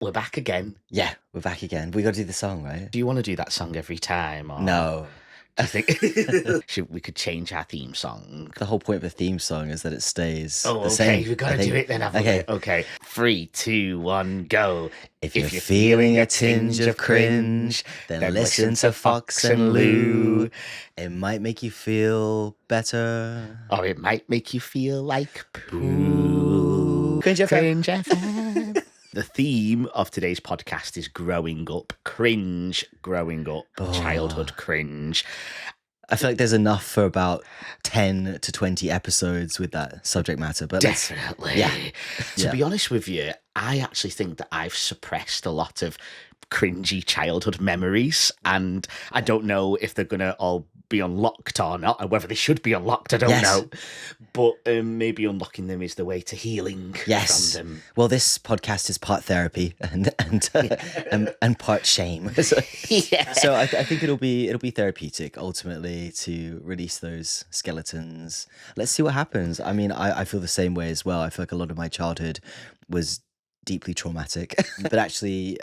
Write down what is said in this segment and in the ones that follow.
We're back again. Yeah, we're back again. We got to do the song, right? Do you want to do that song every time? Or No. Do you think we could change our theme song? The whole point of a theme song is that it stays Oh, the okay. same. We've got to do it then, haven't Okay. we? Okay. 3, 2, 1, go. If you're feeling a tinge of cringe, then listen to Fox and Lou. It might make you feel better. Or it might make you feel like poo. Cringe FM. Cringe FM. The theme of today's podcast is growing up, cringe, growing up, childhood cringe. I feel like there's enough for about 10 to 20 episodes with that subject matter. But Definitely. To be honest with you, I actually think that I've suppressed a lot of cringy childhood memories, and I don't know if they're going to all be unlocked or not, or whether they should be unlocked, I don't know. But maybe unlocking them is the way to healing from them. Well, this podcast is part therapy and part shame. So I think it'll be therapeutic ultimately to release those skeletons. Let's see what happens. I mean, I feel the same way as well. I feel like a lot of my childhood was deeply traumatic, but actually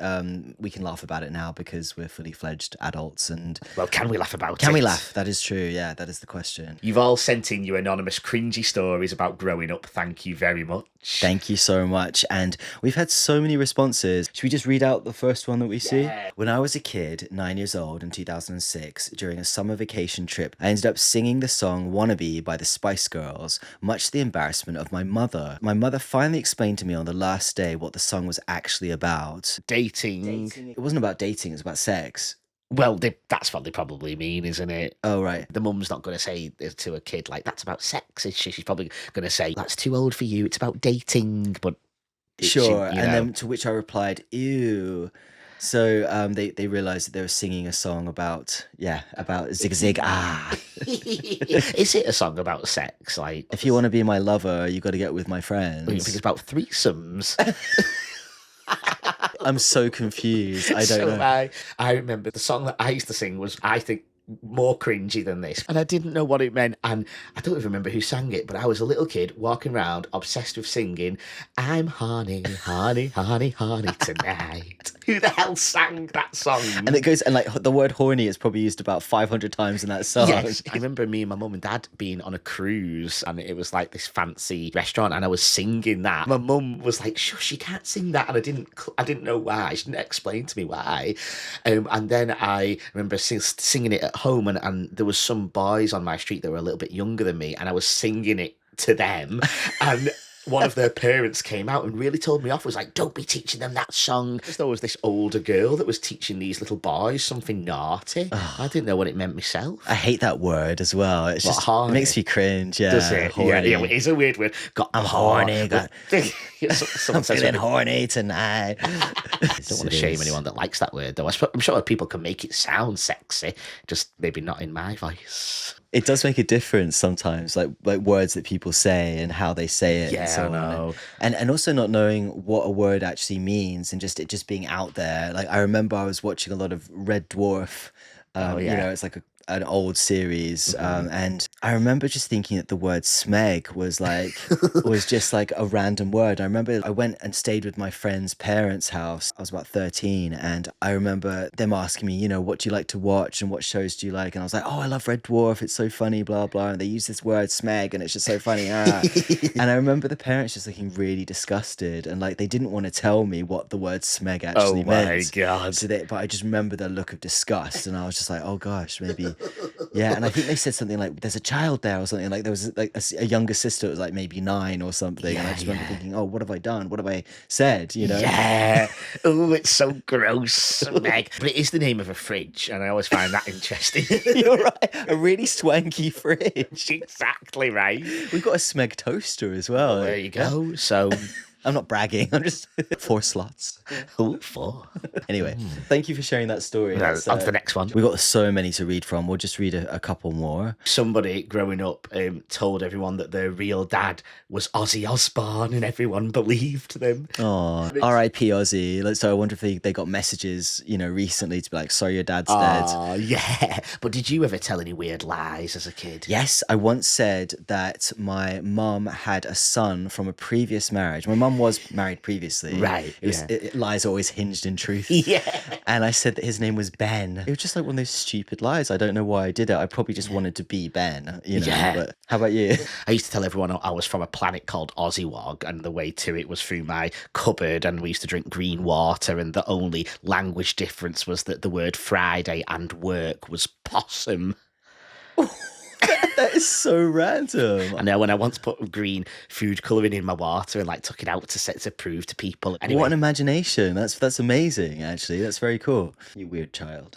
we can laugh about it now because we're fully fledged adults. And well, can we laugh about it? Can we laugh? That is true. Yeah, that is the question. You've all sent in your anonymous cringy stories about growing up. Thank you very much. Thank you so much. And we've had so many responses. Should we just read out the first one that we see? When I was a kid, 9 years old in 2006, during a summer vacation trip, I ended up singing the song Wannabe by the Spice Girls, much to the embarrassment of my mother. My mother finally explained to me on the last day what the song was actually about. Dating. It wasn't about dating, it was about sex. Well, that's what they probably mean, isn't it? Oh, right. The mum's not going to say to a kid, like, that's about sex, is she? She's probably going to say, that's too old for you, it's about dating, but... Sure, and then to which I replied, ew. So they realised that they were singing a song about zig zig ah. Is it a song about sex? Like, if you want to be my lover, you got to get with my friends. You think it's about threesomes? I'm so confused. I don't know. I remember the song that I used to sing was, I think, more cringy than this, and I didn't know what it meant, and I don't even remember who sang it, but I was a little kid walking around obsessed with singing, I'm horny, horny, horny, horny tonight. Who the hell sang that song? And it goes, and like the word horny is probably used about 500 times in that song. Yes, I remember me and my mum and dad being on a cruise, and it was like this fancy restaurant, and I was singing that. My mum was like, shush, you can't sing that, and I didn't know why. She didn't explain to me why. And then I remember singing it at home, and there was some boys on my street that were a little bit younger than me, and I was singing it to them, and one of their parents came out and really told me off, was like, don't be teaching them that song. There was this older girl that was teaching these little boys something naughty. I didn't know what it meant myself. I hate that word as well. It's just, it makes me cringe. Yeah, does it? Horny. Yeah, it is a weird word. I'm horny. I'm feeling horny tonight. I don't want to shame anyone that likes that word, though. I'm sure people can make it sound sexy, just maybe not in my voice. It does make a difference sometimes, like words that people say and how they say it. Yeah, and so I know. And also not knowing what a word actually means, and just it just being out there. Like I remember I was watching a lot of Red Dwarf. You know, it's like an old series, and I remember just thinking that the word smeg was just like a random word. I remember I went and stayed with my friend's parents' house. I was about 13, and I remember them asking me, you know, what do you like to watch and what shows do you like? And I was like, oh, I love Red Dwarf, it's so funny, blah blah. And they use this word smeg, and it's just so funny. And I remember the parents just looking really disgusted, and like they didn't want to tell me what the word smeg actually meant. Oh my god! But I just remember their look of disgust, and I was just like, oh gosh, maybe. Yeah, and I think they said something like, there's a child there or something, like there was like a younger sister that was like maybe 9 or something, and I just remember thinking, oh, what have I done? What have I said? You know? Yeah. Oh, it's so gross, Meg. But it is the name of a fridge, and I always find that interesting. You're right. A really swanky fridge. Exactly right. We've got a Smeg toaster as well. There you go. So... I'm not bragging. I'm just 4 slots. Oh, 4. Anyway, thank you for sharing that story. No, on to the next one. We've got so many to read from. We'll just read a couple more. Somebody growing up told everyone that their real dad was Ozzy Osbourne, and everyone believed them. Oh, R.I.P. Ozzy. So I wonder if they got messages, you know, recently to be like, sorry, your dad's dead. Oh, yeah. But did you ever tell any weird lies as a kid? Yes, I once said that my mum had a son from a previous marriage. My mum mum was married previously. Right, Lies are always hinged in truth. Yeah. And I said that his name was Ben. It was just like one of those stupid lies. I don't know why I did it. I probably just wanted to be Ben, you know. Yeah. But how about you? I used to tell everyone I was from a planet called Ozzywog, and the way to it was through my cupboard, and we used to drink green water, and the only language difference was that the word Friday and work was possum. That is so random. I know, when I once put green food colouring in my water and like took it out to prove to people. Anyway. What an imagination. That's amazing, actually. That's very cool. You weird child.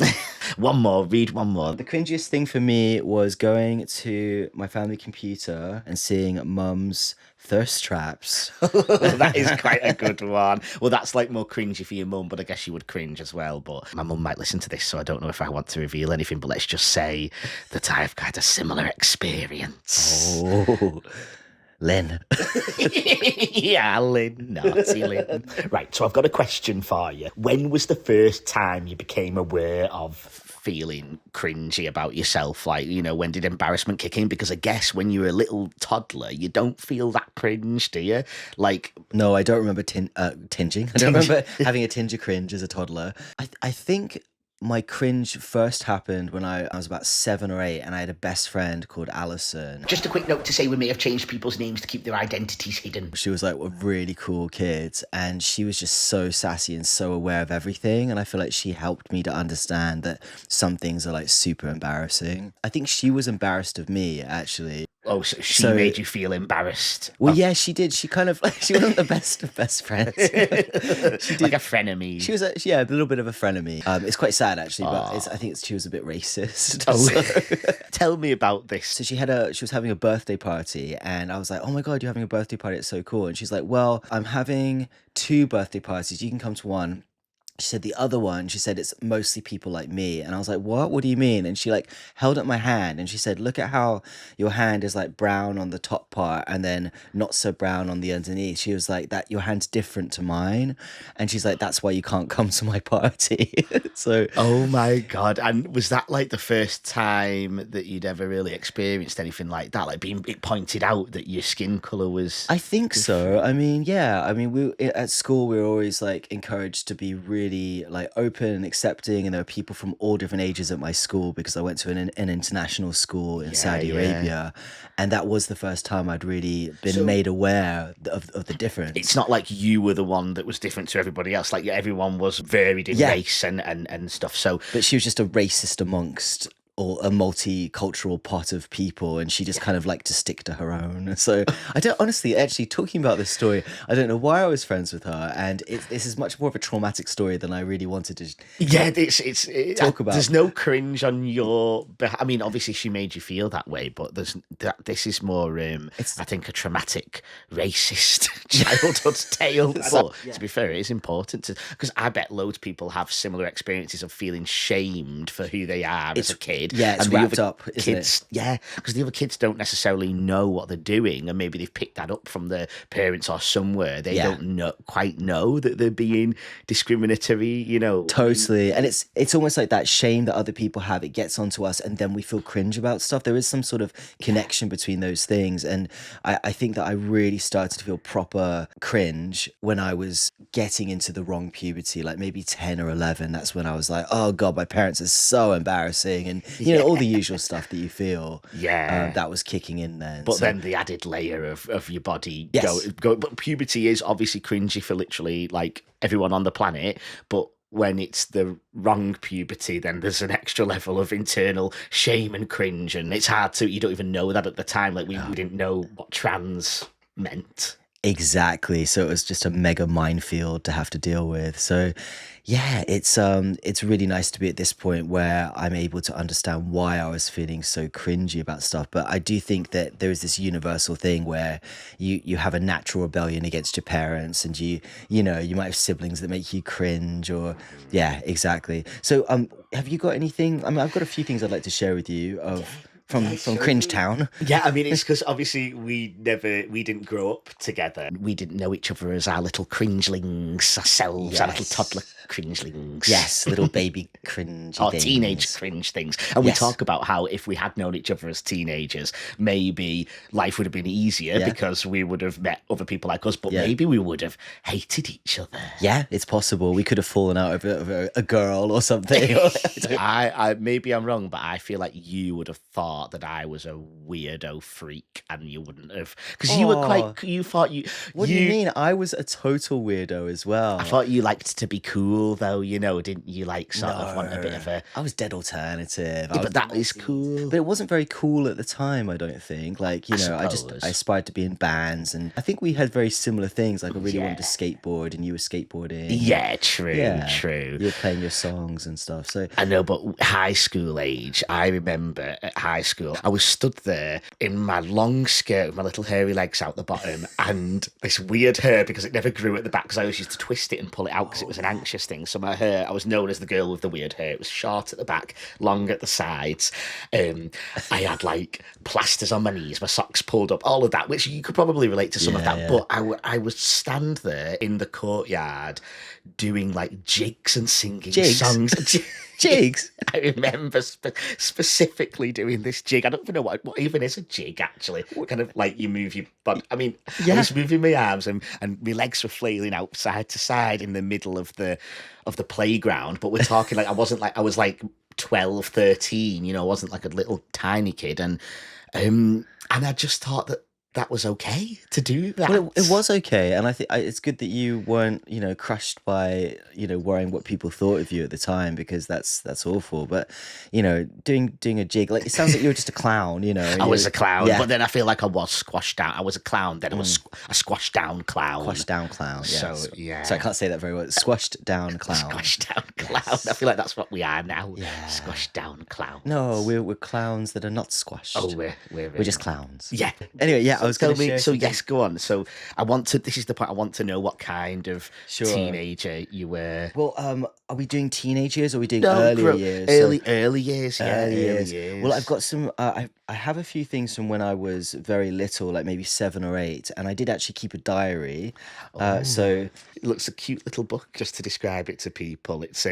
Read one more. The cringiest thing for me was going to my family computer and seeing mum's thirst traps. That is quite a good one. Well, that's like more cringy for your mum, but I guess you would cringe as well. But my mum might listen to this, so I don't know if I want to reveal anything, but let's just say that I've had a similar experience. Oh, Lynn. Yeah, Lynn. Naughty Lynn. Right, so I've got a question for you. When was the first time you became aware of feeling cringy about yourself? Like, you know, when did embarrassment kick in? Because I guess when you're a little toddler, you don't feel that cringe, do you? Like, no, I don't remember tinging. I don't remember having a tinge of cringe as a toddler. I think my cringe first happened when I was about 7 or 8, and I had a best friend called Alison. Just a quick note to say we may have changed people's names to keep their identities hidden. She was like a really cool kid, and she was just so sassy and so aware of everything, and I feel like she helped me to understand that some things are like super embarrassing. I think she was embarrassed of me, actually. Oh, so she made you feel embarrassed? Well, yeah, she did. She kind of, she wasn't the best of best friends. She did. Like a frenemy. She was, a little bit of a frenemy. It's quite sad, actually, but I think she was a bit racist. Oh, so. Tell me about this. So she was having a birthday party, and I was like, oh my God, you're having a birthday party. It's so cool. And she's like, well, I'm having 2 birthday parties. You can come to one. She said the other one, she said it's mostly people like me. And I was like, what do you mean? And she like held up my hand and she said, look at how your hand is like brown on the top part and then not so brown on the underneath. She was like, that your hand's different to mine. And she's like, that's why you can't come to my party. So, oh my God. And was that like the first time that you'd ever really experienced anything like that? Like being pointed out that your skin colour was... I think so. I mean, yeah. I mean, we at school, we were always like encouraged to be really like open and accepting, and there were people from all different ages at my school because I went to an international school in Saudi Arabia, and that was the first time I'd really been made aware of the difference. It's not like you were the one that was different to everybody else, like everyone was varied in race and stuff. So, but she was just a racist amongst or a multicultural pot of people, and she just kind of liked to stick to her own. So I don't honestly, actually talking about this story, I don't know why I was friends with her, and this is much more of a traumatic story than I really wanted to talk about. There's no cringe on your I mean, obviously she made you feel that way, but this is more I think a traumatic racist childhood tale. But to be fair, it is important to, because I bet loads of people have similar experiences of feeling shamed for who they are as a kid. Yeah, it's wrapped up, isn't it? Yeah, because the other kids don't necessarily know what they're doing, and maybe they've picked that up from their parents or somewhere. They don't quite know that they're being discriminatory, you know. Totally. And it's almost like that shame that other people have, it gets onto us, and then we feel cringe about stuff. There is some sort of connection between those things, and I think that I really started to feel proper cringe when I was getting into the wrong puberty, like maybe 10 or 11. That's when I was like, oh God, my parents are so embarrassing, and you know, all the usual stuff that you feel. That was kicking in then. But then the added layer of your body go. But puberty is obviously cringy for literally like everyone on the planet. But when it's the wrong puberty, then there's an extra level of internal shame and cringe, and it's hard to, you don't even know that at the time. Like we didn't know what trans meant. Exactly. So it was just a mega minefield to have to deal with. So yeah, it's really nice to be at this point where I'm able to understand why I was feeling so cringy about stuff. But I do think that there is this universal thing where you have a natural rebellion against your parents, and you know, you might have siblings that make you cringe, or exactly. So have you got anything? I mean, I've got a few things I'd like to share with you from Cringe Town. Yeah, I mean, it's because obviously we didn't grow up together. We didn't know each other as our little cringelings ourselves, our little toddler cringelings. Yes, little baby cringy Or things. teenage cringe things. And we Yes. talk about how if we had known each other as teenagers, maybe life would have been easier Yeah. because we would have met other people like us, but Yeah. maybe we would have hated each other. Yeah, it's possible. We could have fallen out over a girl or something. I maybe I'm wrong, but I feel like you would have thought that I was a weirdo freak, and you wouldn't have, because you were quite. You thought you. What do you mean? I was a total weirdo as well. I thought you liked to be cool, though. Didn't you? Like sort of want a bit of a. I was dead alternative. Yeah, but that is cool. But it wasn't very cool at the time, I don't think. Like, I suppose. aspired to be in bands, and I think we had very similar things. Like, I really wanted to skateboard, and you were skateboarding. Yeah, true. You were playing your songs and stuff. So I know, but high school age, I remember at high school, I was stood there in my long skirt with my little hairy legs out the bottom, and this weird hair, because it never grew at the back, because I always used to twist it and pull it out because it was an anxious thing. So my hair, I was known as the girl with the weird hair. It was short at the back, long at the sides. I had like plasters on my knees, my socks pulled up, all of that, which you could probably relate to some of that. Yeah. But I would stand there in the courtyard doing like jigs and singing songs. jigs. I remember specifically doing this jig. I don't even know what even is a jig, actually. Kind of like you move your body. I mean, I was moving my arms and my legs were flailing out side to side in the middle of the playground. But we're talking like I was like 12, 13, I wasn't like a little tiny kid. And I just thought that was okay to do that. Well, it was okay, and I think it's good that you weren't, crushed by, worrying what people thought of you at the time, because that's awful. But, doing a jig, like, it sounds like you were just a clown, I was a clown, but then I feel like I was squashed down. I was a clown, then I was a squashed down clown. Squashed down clown, yeah. So, yeah. So I can't say that very well. Squashed down clown. Squashed down clown. Yes. I feel like that's what we are now. Yeah. Squashed down clown. No, we're clowns that are not squashed. Oh, we're just clowns. Yeah. Anyway, I was going to share. So yes, go on. So this is the point. I want to know what kind of teenager you were. Well, are we doing teenage years or are we doing earlier years? Early years, yeah. Early years. Well, I've got some. I have a few things from when I was very little, like maybe 7 or 8, and I did actually keep a diary. So it looks a cute little book. Just to describe it to people, it's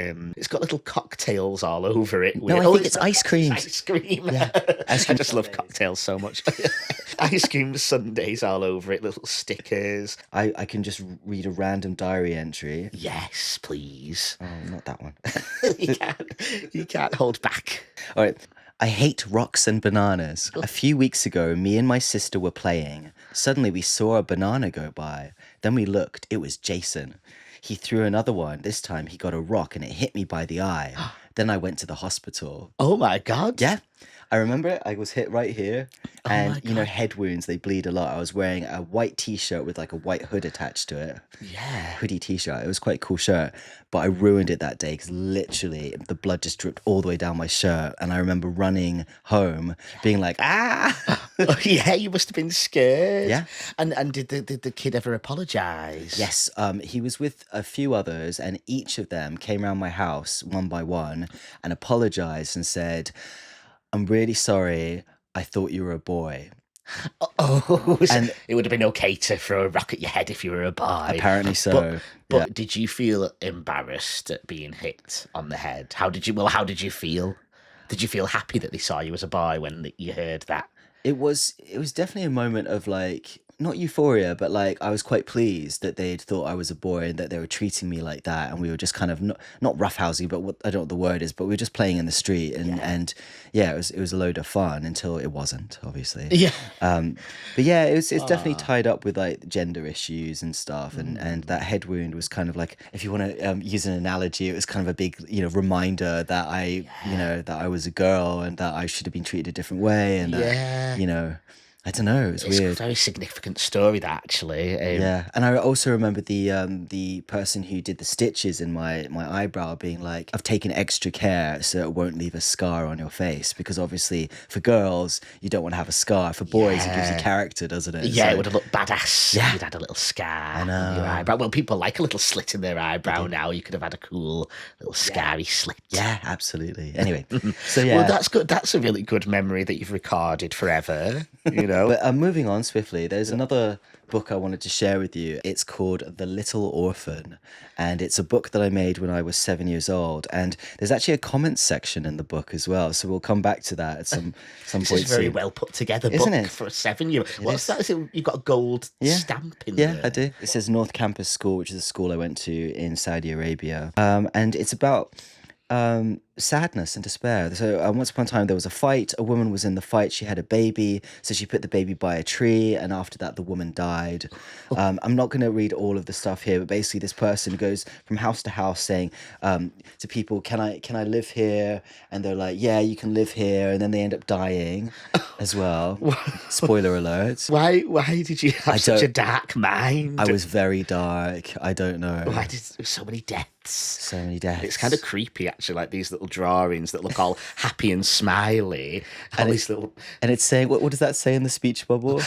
got little cocktails all over it. No, I think it's ice cream. Ice cream. Yeah, I just love cocktails so much. Ice cream sundaes all over it, little stickers. I can just read a random diary entry. Yes, please. Oh, not that one. You can't hold back. All right. I hate rocks and bananas. A few weeks ago, me and my sister were playing. Suddenly, we saw a banana go by. Then we looked. It was Jason. He threw another one. This time, he got a rock and it hit me by the eye. Then I went to the hospital. Oh, my God. Yeah. I remember it. I was hit right here. And, head wounds, they bleed a lot. I was wearing a white T-shirt with like a white hood attached to it. Yeah. Hoodie T-shirt. It was quite a cool shirt. But I ruined it that day because literally the blood just dripped all the way down my shirt. And I remember running home being like, ah! Oh, yeah, you must have been scared. Yeah. And did the kid ever apologise? Yes. He was with a few others and each of them came around my house one by one and apologised and said, I'm really sorry. I thought you were a boy. Oh, and it would have been okay to throw a rock at your head if you were a boy. Apparently so. But did you feel embarrassed at being hit on the head? How did you feel? Did you feel happy that they saw you as a boy when you heard that? It was definitely a moment of like, not euphoria, but like I was quite pleased that they'd thought I was a boy and that they were treating me like that, and we were just kind of not roughhousing, but I don't know what the word is, but we were just playing in the street, and it was a load of fun until it wasn't, obviously. Yeah. But yeah, it's definitely tied up with like gender issues and stuff, and that head wound was kind of like, if you want to use an analogy, it was kind of a big reminder that that I was a girl and that I should have been treated a different way, and that I don't know. It's weird. A very significant story, that actually. Yeah, and I also remember the person who did the stitches in my eyebrow being like, "I've taken extra care so it won't leave a scar on your face, because obviously for girls you don't want to have a scar. For boys, it gives you character, doesn't it? Yeah, it would have looked badass. Yeah, you'd had a little scar on your eyebrow. Well, people like a little slit in their eyebrow now. You could have had a cool little scary slit. Yeah, absolutely. Anyway, so yeah, well, that's good. That's a really good memory that you've recorded forever. No. But moving on swiftly, there's another book I wanted to share with you. It's called The Little Orphan, and it's a book that I made when I was 7 years old. And there's actually a comments section in the book as well, so we'll come back to that at some This point is a very soon. well put together Isn't book it? for a 7-year-old. What's is. that? Is it, you've got a gold stamp in there. Yeah, I do. It says North Campus School, which is a school I went to in Saudi Arabia. And it's about sadness and despair. So once upon a time there was a fight. A woman was in the fight. She had a baby, so she put the baby by a tree, and after that the woman died. I'm not going to read all of the stuff here, but basically this person goes from house to house saying to people, can I live here? And they're like, yeah, you can live here, and then they end up dying as well. Spoiler alert. Why did you have such a dark mind? I was very dark. I don't know. Why did so many deaths? So many deaths. It's kind of creepy, actually, like these little drawings that look all happy and smiley. And it's saying, what does that say in the speech bubble?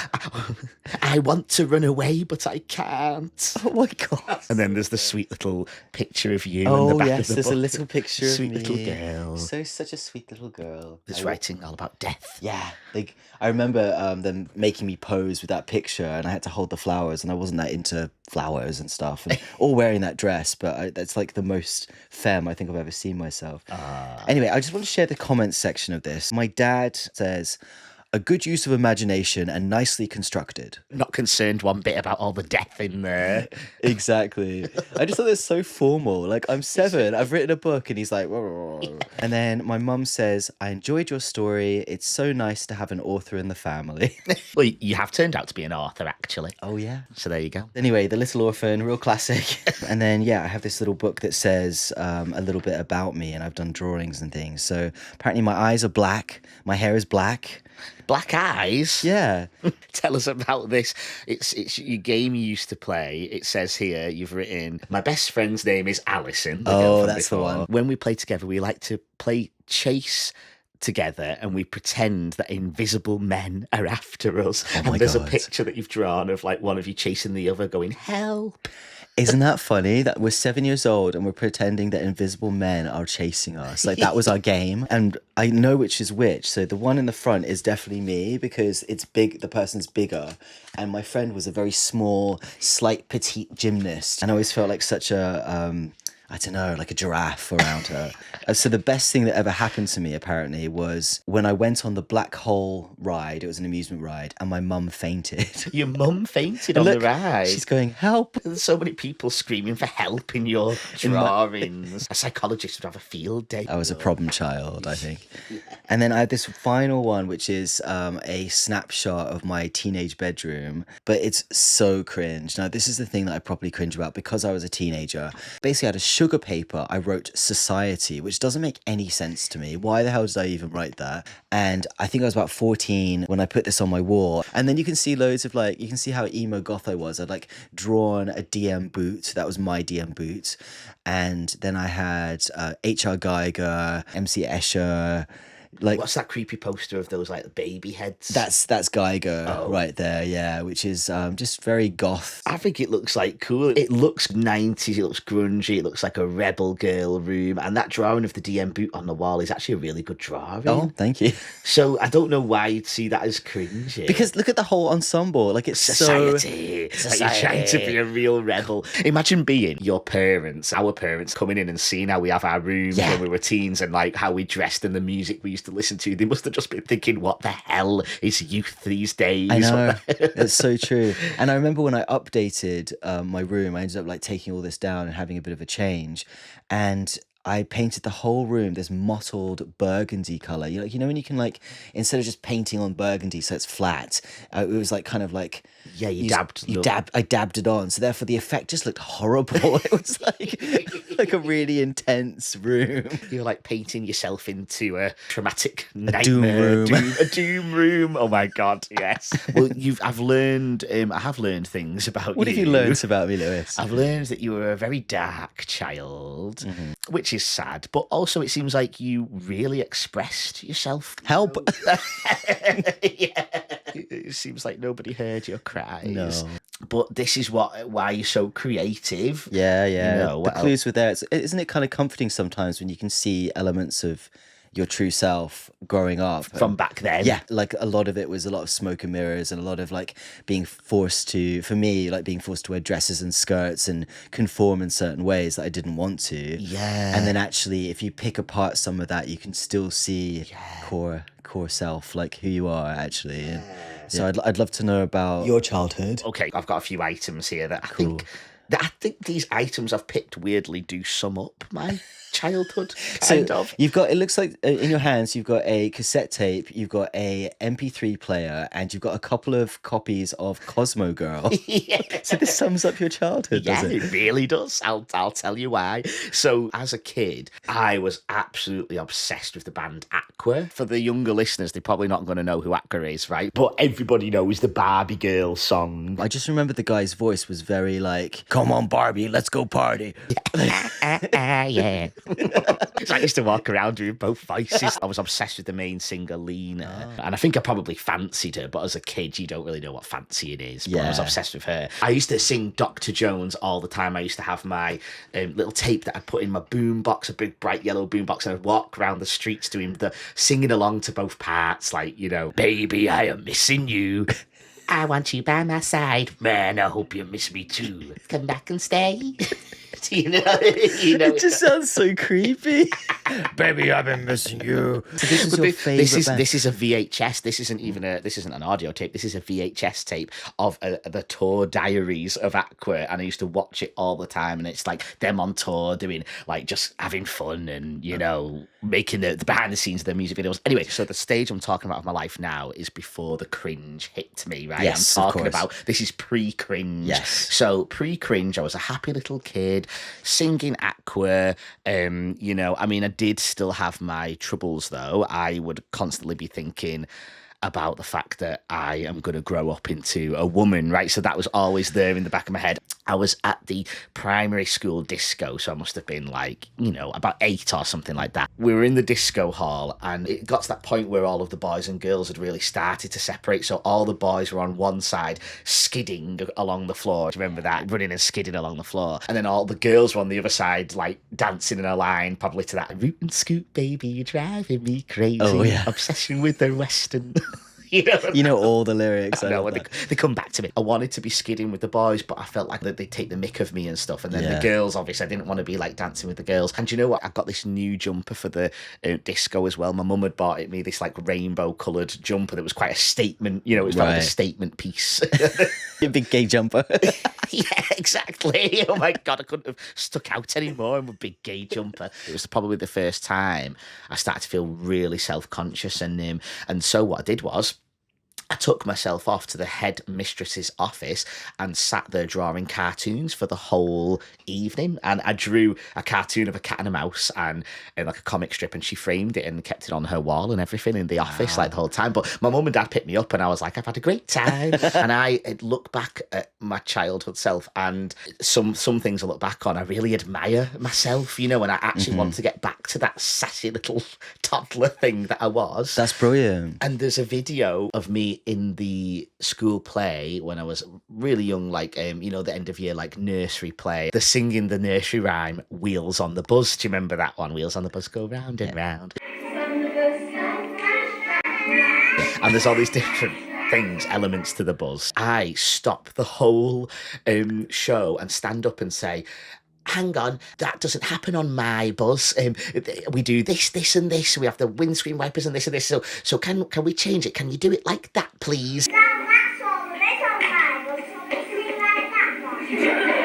I want to run away, but I can't. Oh my God. And then there's the sweet little picture of you in Oh the back yes, of the there's book. a little picture Sweet of me. little girl. Such a sweet little girl. It's writing all about death. Yeah, like I remember them making me pose with that picture, and I had to hold the flowers, and I wasn't that into flowers and stuff, and all wearing that dress, but that's like the most femme I think I've ever seen myself. Anyway, I just want to share the comments section of this. My dad says, a good use of imagination and nicely constructed. Not concerned one bit about all the death in there. Exactly. I just thought it was so formal. Like, I'm 7, I've written a book, and he's like, and then my mum says, I enjoyed your story. It's so nice to have an author in the family. Well, you have turned out to be an author, actually. Oh, yeah. So there you go. Anyway, The Little Orphan, real classic. And then, yeah, I have this little book that says a little bit about me, and I've done drawings and things. So apparently my eyes are black, my hair is black. Black eyes? Yeah. Tell us about this. It's your game you used to play. It says here, you've written, my best friend's name is Alison. Oh, that's the one. When we play together, we like to play chase together, and we pretend that invisible men are after us. Oh and my there's God. a picture that you've drawn of like one of you chasing the other going, help. Isn't that funny that we're 7 years old and we're pretending that invisible men are chasing us? Like, that was our game. And I know which is which. So the one in the front is definitely me because it's big, the person's bigger. And my friend was a very small, slight petite gymnast. And I always felt like such a, I don't know, like a giraffe around her. So the best thing that ever happened to me, apparently, was when I went on the black hole ride. It was an amusement ride, and my mum fainted. Your mum fainted on the ride. She's going, help. There's so many people screaming for help in your drawings. A psychologist would have a field day. I was a problem child, I think. And then I had this final one, which is a snapshot of my teenage bedroom, but it's so cringe. Now, this is the thing that I properly cringe about because I was a teenager. Basically, I had a sugar paper. I wrote society, which doesn't make any sense to me. Why the hell did I even write that? And I think I was about 14 when I put this on my wall. And then you can see loads of you can see how emo goth I was. I'd drawn a DM boot. That was my DM boot. And then I had H.R. Geiger, MC Escher. What's that creepy poster of those baby heads? That's Geiger right there, yeah, which is just very goth. I think it looks cool. It looks 90s, it looks grungy, it looks like a rebel girl room, and that drawing of the DM boot on the wall is actually a really good drawing. Oh, thank you. So I don't know why you'd see that as cringy. Because look at the whole ensemble, it's society. Society. Like you're trying to be a real rebel. Imagine being your parents, our parents, coming in and seeing how we have our rooms when we were teens and how we dressed and the music we used to listen to. They must have just been thinking, what the hell is youth these days? I know. It's so true. And I remember when I updated my room, I ended up taking all this down and having a bit of a change. And I painted the whole room this mottled burgundy color. You know when you can instead of just painting on burgundy so it's flat, it was yeah, I dabbed it on. So therefore the effect just looked horrible. It was like a really intense room. You're painting yourself into a traumatic nightmare. A doom room. Oh my God, yes. Well, I have learned things about you. What have you learned about me, Lewis? I've learned that you were a very dark child, which is sad, but also it seems like you really expressed yourself. Help. Yeah. It seems like nobody heard your cries. No. But this is why you're so creative. Yeah. You know, the clues were there. Isn't it kind of comforting sometimes when you can see elements of your true self growing up. From back then. Yeah, like a lot of it was a lot of smoke and mirrors and a lot of like being forced to, for me, like being forced to wear dresses and skirts and conform in certain ways that I didn't want to. Yeah. And then actually, if you pick apart some of that, you can still see core self, like who you are actually. And so I'd love to know about your childhood. Okay, I've got a few items here that I think these items I've picked weirdly do sum up my childhood, kind of. You've got, it looks like in your hands, you've got a cassette tape, you've got a MP3 player, and you've got a couple of copies of Cosmo Girl. Yeah. So this sums up your childhood, Yeah, does it? it really does. I'll tell you why. So as a kid, I was absolutely obsessed with the band Aqua. For the younger listeners, they're probably not going to know who Aqua is, right? But everybody knows the Barbie Girl song. I just remember the guy's voice was very like, come on, Barbie, let's go party. Yeah. So I used to walk around doing both voices. I was obsessed with the main singer, Lena. And I think I probably fancied her, but as a kid, you don't really know what fancying is. But I was obsessed with her. I used to sing Dr. Jones all the time. I used to have my little tape that I'd put in my boombox, a big bright yellow boombox, and I'd walk around the streets doing singing along to both parts, like, you know, baby, I am missing you. I want you by my side. Man, I hope you miss me too. Come back and stay. you know. It just sounds so creepy. Baby, I've been missing you. So this is your favorite band. This is a VHS. This isn't an audio tape. This is a VHS tape of the tour diaries of Aqua, and I used to watch it all the time. And it's like them on tour doing like just having fun and making the behind the scenes of their music videos. Anyway, so the stage I'm talking about of my life now is before the cringe hit me. Right? Yes, I'm talking about this is pre-cringe. Yes. So pre-cringe, I was a happy little kid singing Aqua. I did still have my troubles though. I would constantly be thinking about the fact that I am going to grow up into a woman, right? So that was always there in the back of my head. I was at the primary school disco, so I must have been like, about 8 or something like that. We were in the disco hall, and it got to that point where all of the boys and girls had really started to separate. So all the boys were on one side, skidding along the floor. Do you remember that? Running and skidding along the floor. And then all the girls were on the other side, like dancing in a line, probably to that root and scoot, baby, you're driving me crazy. Oh, yeah. Obsession with the Western. You know all the lyrics. I know, and they come back to me. I wanted to be skidding with the boys, but I felt like they'd take the mick of me and stuff. And then the girls, obviously, I didn't want to be like dancing with the girls. And you know what? I got this new jumper for the disco as well. My mum had bought me this like rainbow coloured jumper that was quite a statement. It was like a statement piece. Your big gay jumper. Yeah, exactly. Oh my God, I couldn't have stuck out anymore in my big gay jumper. It was probably the first time I started to feel really self-conscious. And so what I did was, I took myself off to the headmistress's office and sat there drawing cartoons for the whole evening. And I drew a cartoon of a cat and a mouse and like a comic strip, and she framed it and kept it on her wall and everything in the office like the whole time. But my mum and dad picked me up and I was like, I've had a great time. And I look back at my childhood self, and some things I look back on, I really admire myself, and I actually want to get back to that sassy little toddler thing that I was. That's brilliant. And there's a video of me in the school play when I was really young, like, the end of year, like nursery play. They're singing the nursery rhyme, Wheels on the Bus. Do you remember that one? Wheels on the bus go round and round. And there's all these different elements to the buzz. I stop the whole show and stand up and say, hang on, that doesn't happen on my bus. We do this, and this. We have the windscreen wipers and this and this. So can we change it? Can you do it like that, please?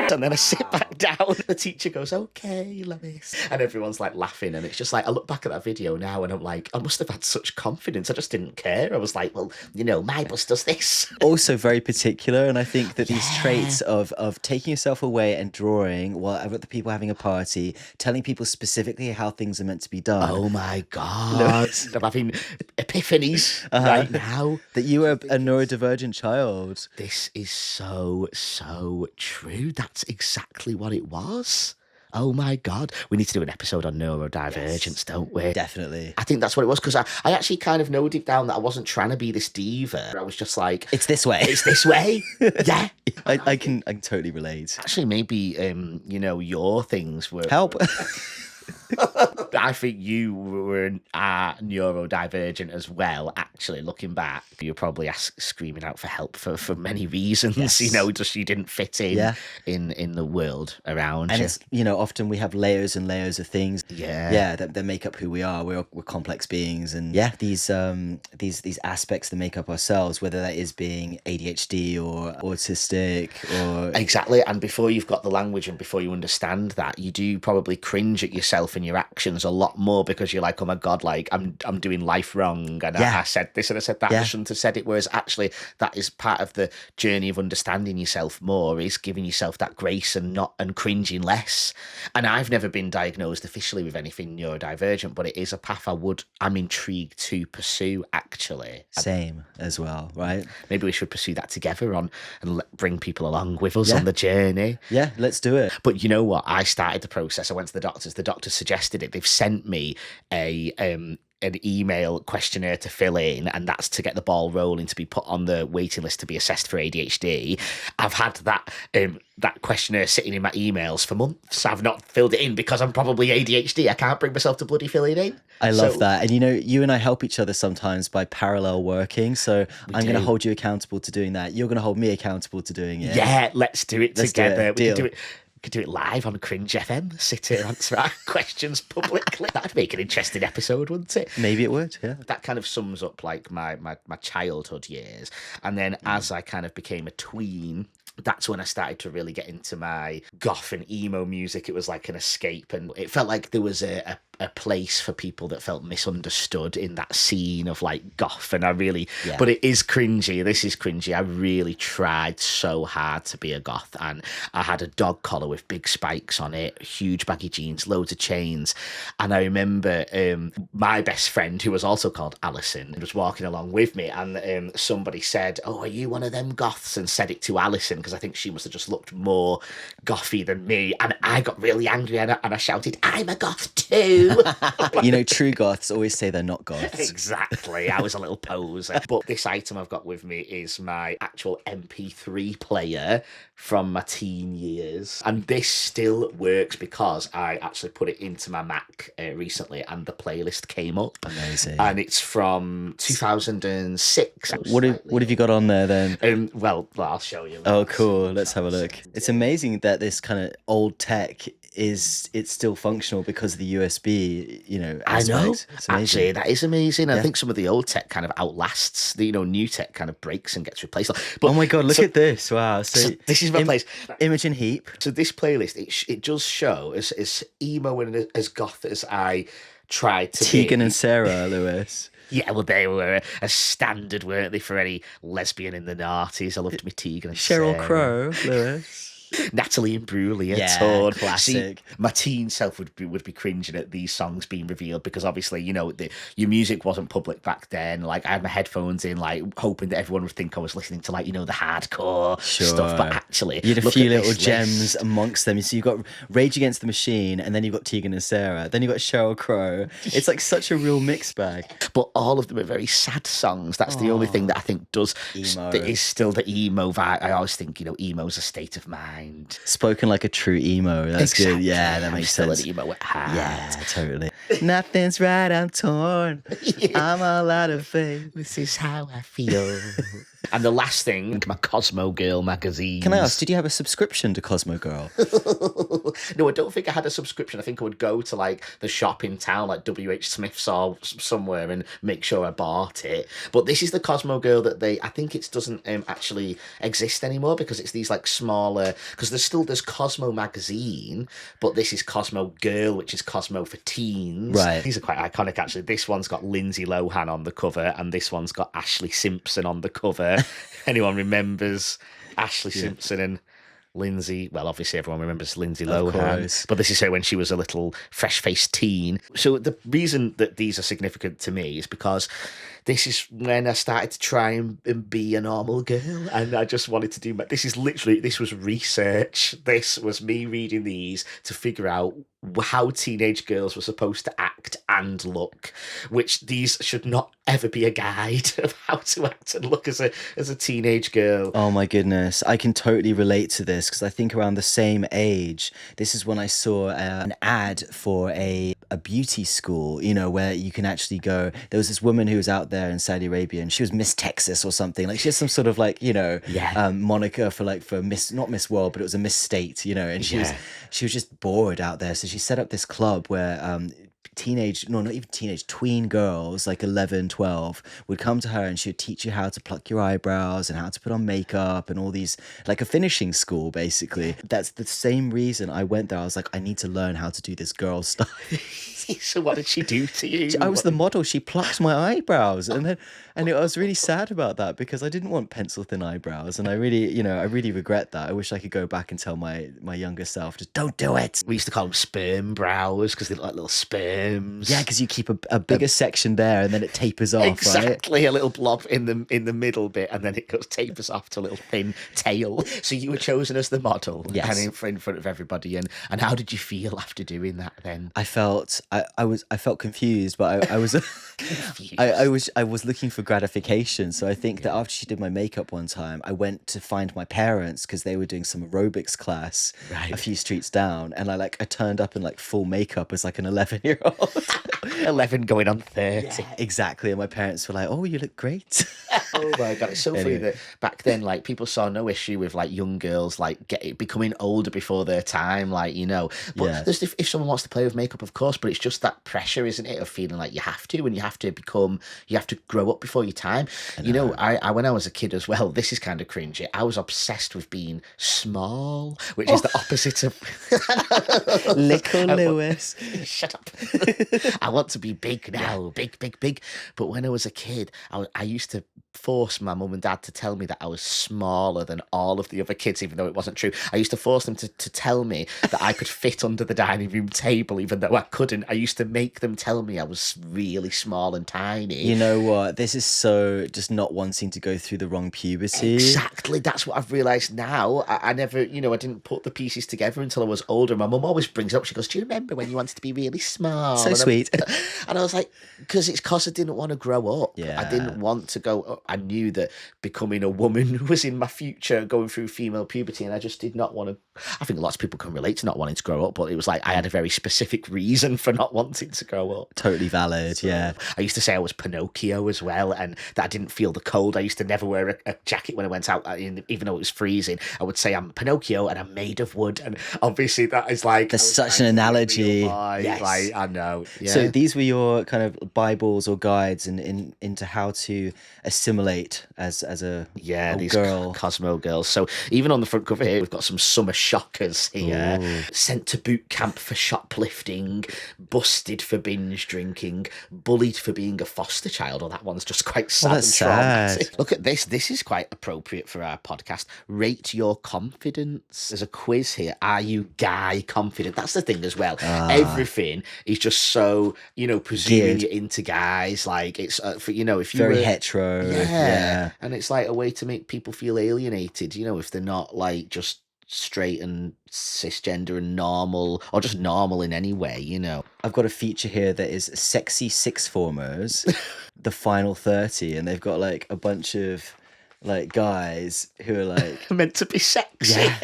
And then I sit back down. The teacher goes, okay, Lois. And everyone's like laughing. And it's just like, I look back at that video now and I'm like, I must have had such confidence. I just didn't care. I was like, well, my bus does this. Also very particular. And I think that these traits of taking yourself away and drawing while I've got the people having a party, telling people specifically how things are meant to be done. Oh my God. I'm having epiphanies right now. That you were a neurodivergent child. This is so true. That's exactly what it was. Oh my God. We need to do an episode on neurodivergence, don't we? Definitely. I think that's what it was, because I actually kind of know deep down that I wasn't trying to be this diva. I was just like, it's this way. It's this way. Yeah. I can totally relate. Actually, maybe, your things were... Help. I think you were neurodivergent as well, actually, looking back. You were probably screaming out for help for many reasons, Yes. just you didn't fit in the world around and you. it's, often we have layers and layers of things that make up who we are. We're complex beings, and these aspects that make up ourselves, whether that is being ADHD or autistic or exactly. And before you've got the language and before you understand that, you do probably cringe at yourself and your actions a lot more, because you're like, oh my god, like I'm doing life wrong, and I said this and I said that, I shouldn't have said it. Whereas actually that is part of the journey of understanding yourself more, is giving yourself that grace and cringing less. And I've never been diagnosed officially with anything neurodivergent, but it is a path I'm intrigued to pursue, actually. Same as well, right? Maybe we should pursue that together and bring people along with us on the journey. Yeah, let's do it. But you know what? I started the process. I went to the doctors. The doctors suggested it. They've sent me an email questionnaire to fill in, and that's to get the ball rolling to be put on the waiting list to be assessed for ADHD. I've had that questionnaire sitting in my emails for months. I've not filled it in because I'm probably ADHD. I can't bring myself to bloody fill it in. I love that. And you and I help each other sometimes by parallel working. So I'm going to hold you accountable to doing that. You're going to hold me accountable to doing it. Yeah, let's do it together. We can do it. We could do it live on Cringe FM. Sit here, answer our questions publicly. That'd make an interesting episode, wouldn't it? Maybe it would, yeah. That kind of sums up like my childhood years. And then as I kind of became a tween, that's when I started to really get into my goth and emo music. It was like an escape, and it felt like there was a place for people that felt misunderstood in that scene of like goth. And I really, but it is cringy. This is cringy. I really tried so hard to be a goth, and I had a dog collar with big spikes on it, huge baggy jeans, loads of chains. And I remember my best friend, who was also called Alison, was walking along with me, and somebody said, "Oh, are you one of them goths?" and said it to Alison, because I think she must have just looked more gothy than me. And I got really angry, and I shouted, "I'm a goth too." True goths always say they're not goths. Exactly. I was a little poser. But this item I've got with me is my actual MP3 player from my teen years. And this still works because I actually put it into my Mac recently, and the playlist came up. Amazing. And it's from 2006. What have you got on there then? Well, I'll show you. Oh, cool. Let's have a look. It's amazing that this kind of old tech it's still functional because of the USB, aspect. I know. It's amazing. Actually, that is amazing. I think some of the old tech kind of outlasts the, new tech kind of breaks and gets replaced. But, oh my God, look at this. Wow. So this is my place. Imogen Heap. So this playlist, it does show as emo and as goth as I tried to be. Tegan and Sarah Lewis. Yeah, well, they were a standard, weren't they, for any lesbian in the noughties? I loved me Tegan and Sheryl Sarah. Crow Lewis. Natalie Imbruglia, yeah, Todd. classic. See, my teen self would be cringing at these songs being revealed, because obviously, your music wasn't public back then. Like, I had my headphones in, like, hoping that everyone would think I was listening to, like, the hardcore stuff. But actually, you had a few little gems amongst them. So you've got Rage Against the Machine, and then you've got Tegan and Sarah, then you've got Sheryl Crow. It's like such a real mixed bag. But all of them are very sad songs. That's the only thing that I think is still the emo vibe. I always think, emo's a state of mind. Spoken like a true emo. That's exactly. Good. Yeah, that makes sense. Still an emo at heart. Yeah, totally. Nothing's right, I'm torn. I'm all out of faith. This is how I feel. And the last thing, my Cosmo Girl magazine. Can I ask, did you have a subscription to Cosmo Girl? No, I don't think I had a subscription. I think I would go to like the shop in town, like WH Smith's or somewhere, and make sure I bought it. But this is the Cosmo Girl that I think it doesn't actually exist anymore, because it's these like smaller, because there's Cosmo magazine, but this is Cosmo Girl, which is Cosmo for teens. Right. These are quite iconic, actually. This one's got Lindsay Lohan on the cover, and this one's got Ashley Simpson on the cover. Anyone remembers Ashley Simpson and Lindsay? Well, obviously everyone remembers Lindsay Lohan, but this is her when she was a little fresh-faced teen. So the reason that these are significant to me is because this is when I started to try and be a normal girl, and I just wanted to do this was research. This was me reading these to figure out how teenage girls were supposed to act and look, which these should not ever be a guide of how to act and look as a teenage girl. Oh my goodness, I can totally relate to this, because I think around the same age, this is when I saw an ad for a a beauty school, you know, where you can actually go. There was this woman who was out there in Saudi Arabia, and she was Miss Texas or something. Like she has some sort of like, you know, moniker for Miss, not Miss World, but it was a Miss State, you know, and she was just bored out there. So she set up this club where not even teenage, tween girls like 11, 12 would come to her, and she would teach you how to pluck your eyebrows and how to put on makeup and all these, like a finishing school basically. That's the same reason I went there. I was like, I need to learn how to do this girl stuff. So what did she do to you? I was the model. She plucked my eyebrows, and I was really sad about that because I didn't want pencil thin eyebrows, and I really regret that. I wish I could go back and tell my younger self, just don't do it. We used to call them sperm brows because they look like little sperms. Yeah, because you keep a bigger section there, and then it tapers off. Exactly, right? A little blob in the middle bit, and then it goes tapers off to a little thin tail. So you were chosen as the model, yes, and in front of everybody. And how did you feel after doing that? Then I felt confused, but I was confused. I was looking for gratification. So I think that after she did my makeup one time, I went to find my parents because they were doing some aerobics class a few streets down, and I turned up in like full makeup as like an 11-year-old. 11 going on 30. Yeah, exactly. And my parents were like, "Oh, you look great." Oh my God, it's so funny that back then, like, people saw no issue with like young girls like becoming older before their time, like, you know. But if someone wants to play with makeup, of course, but it's just that pressure, isn't it, of feeling like you have to, and you have to grow up before your time. You know, I when I was a kid as well, this is kind of cringy, I was obsessed with being small, which is the opposite of Little Lewis. Shut up. I want to be big now, big. But when I was a kid, I used to force my mum and dad to tell me that I was smaller than all of the other kids, even though it wasn't true. I used to force them to tell me that I could fit under the dining room table, even though I couldn't. I used to make them tell me I was really small and tiny. You know what? This is so just not wanting to go through the wrong puberty. Exactly. That's what I've realised now. I never, I didn't put the pieces together until I was older. My mum always brings it up. She goes, "Do you remember when you wanted to be really small?" So sweet. And I was like, because I didn't want to grow up. Yeah. I didn't want to go up. I knew that becoming a woman was in my future, going through female puberty, and I just did not want to. I think lots of people can relate to not wanting to grow up, but it was like I had a very specific reason for not wanting to grow up. Totally valid, yeah. I used to say I was Pinocchio as well, and that I didn't feel the cold. I used to never wear a jacket when I went out, even though it was freezing. I would say I'm Pinocchio and I'm made of wood, and obviously that is like... There's such an analogy. Yes. Like, I know. Yeah. So these were your kind of Bibles or guides into how to assimilate as a these girl. Cosmo girls. So even on the front cover here, we've got some summer shockers here. Ooh. Sent to boot camp for shoplifting, busted for binge drinking, bullied for being a foster child. Oh, that one's just quite sad. That's sad. Look at this. This is quite appropriate for our podcast. Rate your confidence. There's a quiz here. Are you guy confident? That's the thing as well. Everything is just so, presuming you're into guys. Like it's, if you're very hetero. Yeah. And it's like a way to make people feel alienated, if they're not like just straight and cisgender and normal, or just normal in any way, I've got a feature here that is sexy sixth formers, the final 30, and they've got like a bunch of like guys who are like meant to be sexy. Yeah,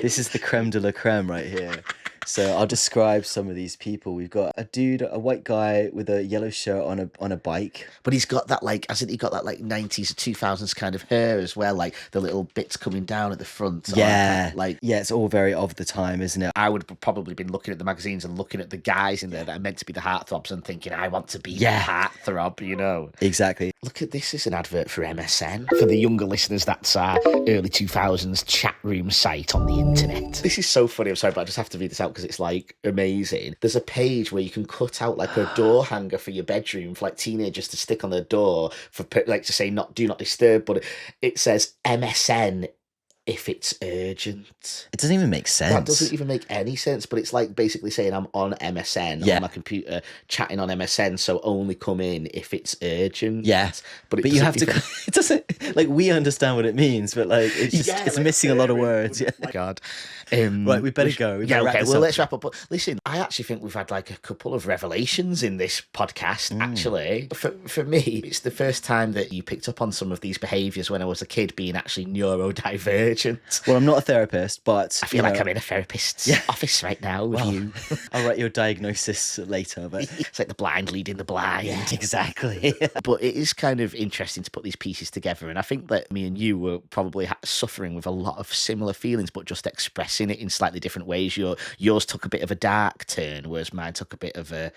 this is the creme de la creme right here. So I'll describe some of these people. We've got a white guy with a yellow shirt on a bike. But he's got that hasn't he got that 90s or 2000s kind of hair as well, like the little bits coming down at the front. Yeah. Yeah, it's all very of the time, isn't it? I would have probably been looking at the magazines and looking at the guys in there that are meant to be the heartthrobs and thinking, I want to be the heartthrob, Exactly. Look at this as an advert for MSN. For the younger listeners, that's our early 2000s chat room site on the internet. This is so funny. I'm sorry, but I just have to read this out because it's like amazing. There's a page where you can cut out like a door hanger for your bedroom for like teenagers to stick on their door for like to say do not disturb, but it says MSN if it's urgent. It doesn't even make sense. That doesn't even make any sense, but it's like basically saying I'm on MSN on my computer chatting on MSN, so only come in if it's urgent. Yeah, but you have to. It doesn't like we understand what it means, but like it's missing a lot of words. Yeah. God. Right, we better go. Okay. Well, let's wrap up. But listen, I actually think we've had like a couple of revelations in this podcast. Actually, for me, it's the first time that you picked up on some of these behaviours when I was a kid being actually neurodivergent. neurodivergent. Well, I'm not a therapist, but I feel like I'm in a therapist's office right now with you. I'll write your diagnosis later, but It's like the blind leading the blind. yeah, exactly. But it is kind of interesting to put these pieces together. And I think that me and you were probably suffering with a lot of similar feelings, but just expressing it in slightly different ways. Yours took a bit of a dark turn, whereas mine took a bit of a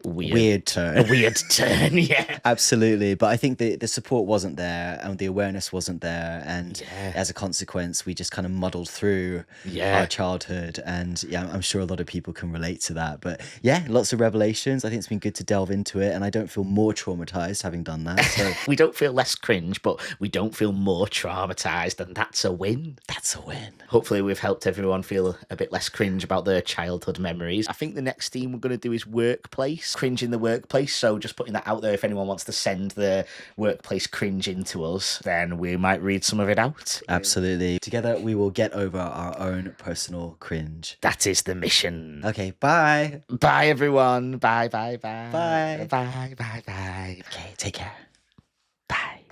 weird turn. A weird turn, yeah. Absolutely. But I think the support wasn't there and the awareness wasn't there. And as a consequence, we just kind of muddled through our childhood. And yeah, I'm sure a lot of people can relate to that. But yeah, lots of revelations. I think it's been good to delve into it. And I don't feel more traumatized having done that. So we don't feel less cringe, but we don't feel more traumatized. And that's a win. That's a win. Hopefully we've helped everyone feel a bit less cringe about their childhood memories. I think the next theme we're going to do is workplace. Cringe in the workplace. So just putting that out there, if anyone wants to send their workplace cringe into us, then we might read some of it out. Absolutely. Together we will get over our own personal cringe. That is the mission. Okay, bye. Bye everyone. Bye, bye, bye. Bye. Bye, bye, bye. Okay, take care.